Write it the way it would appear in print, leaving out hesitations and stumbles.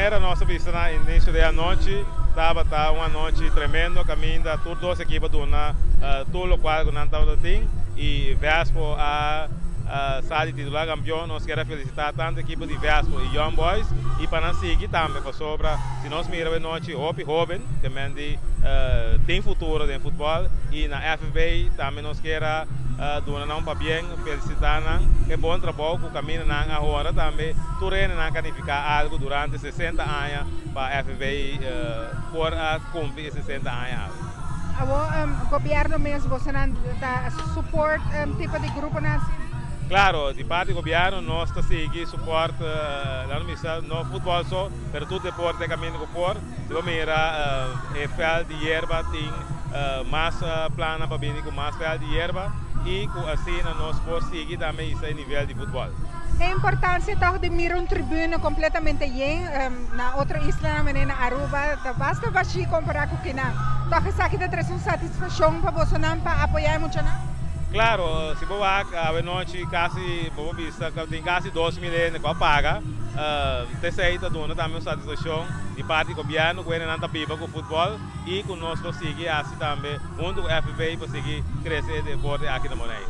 era nossa vista no início da noite, estava uma noite tremenda, caminho da todas as equipes do todo o qual não estava tem e Vespo a sair titular campeão, nós queremos felicitar tanto a equipe de Vespo e Young Boys e para nós seguir também para sobra, se nós miramos a noite, jovem, também tem futuro no futebol e na FB também nós queremos doar para bem, felicitar, que bom trabalho que o caminho agora também, Turene não quer ficar algo durante 60 anos para a FB por cumprir 60 anos. O governo mesmo, você não dá suporte tipo de grupo assim? Claro, de parte do governo, nós estamos seguindo suporte no futebol só, mas todo deporte é caminho do por. Se você mira, fel de erva tem mais plana para vir com mais fel de erva e assim nós podemos seguir também esse nível de futebol. A importância de mirar tribuna completamente llena na outra isla, na Aruba, basta baixar comparar com o que não. Então, que está trazendo satisfação para você para apoiar muito, não? Claro, se você a noite quase, tem quase 2 milhões que paga, terceira dona também satisfação de parte do governo, que não está viva com o futebol e com nós seguir assim também, junto com o FB para seguir crescer depois aqui na Moreira.